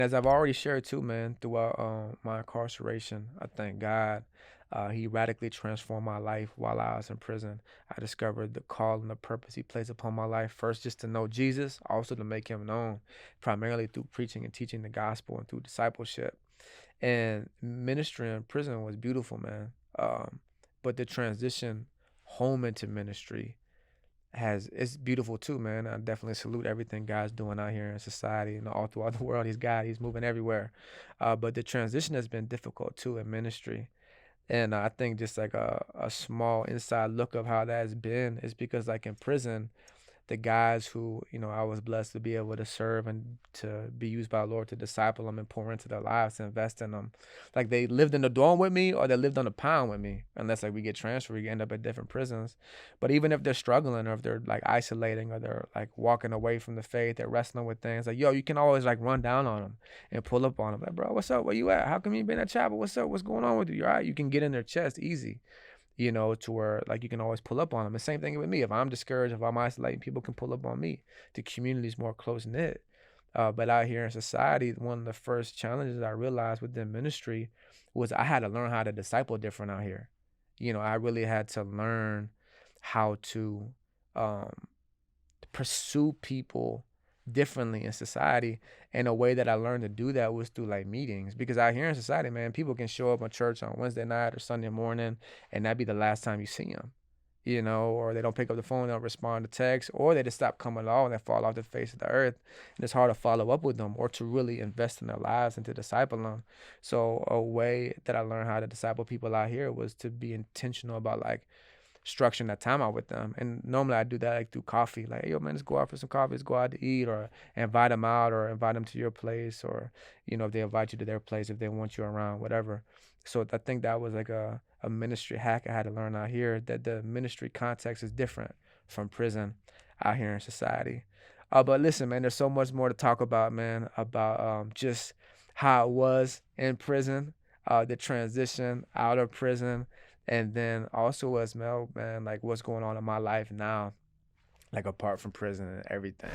As I've already shared too, man, throughout my incarceration, I thank God. He radically transformed my life while I was in prison. I discovered the call and the purpose He placed upon my life. First, just to know Jesus, also to make Him known, primarily through preaching and teaching the gospel and through discipleship. And ministry in prison was beautiful, man. But the transition home into ministry has it's beautiful too, man. I definitely salute everything God's doing out here in society and all throughout the world. He's God, He's moving everywhere. But the transition has been difficult too in ministry. And I think just like a small inside look of how that has been is because like in prison, the guys who, I was blessed to be able to serve and to be used by the Lord to disciple them and pour into their lives, to invest in them. Like they lived in the dorm with me or they lived on the pound with me. Unless like we get transferred, we end up at different prisons. But even if they're struggling or if they're like isolating or they're like walking away from the faith, they're wrestling with things like, yo, you can always like run down on them and pull up on them. Like, bro, what's up? Where you at? How come you been at chapel? What's up? What's going on with you? You all right? You can get in their chest easy, to where like you can always pull up on them. The same thing with me. If I'm discouraged, if I'm isolating, people can pull up on me. The community is more close knit. But out here in society, one of the first challenges I realized within ministry was I had to learn how to disciple different out here. I really had to learn how to um, pursue people differently in society. And a way that I learned to do that was through like meetings. Because out here in society, man, people can show up at church on Wednesday night or Sunday morning, and that be the last time you see them. Or they don't pick up the phone, they don't respond to texts, or they just stop coming at all and they fall off the face of the earth. And it's hard to follow up with them or to really invest in their lives and to disciple them. So a way that I learned how to disciple people out here was to be intentional about like structuring that time out with them. And normally I do that like through coffee. Like, hey, yo, man, let's go out for some coffee. Let's go out to eat, or invite them out, or invite them to your place, or if they invite you to their place, if they want you around, whatever. So I think that was like a ministry hack I had to learn out here, that the ministry context is different from prison out here in society. But listen, man, there's so much more to talk about, man, about just how it was in prison, the transition out of prison, and then also as Mel, man, like what's going on in my life now, like apart from prison and everything.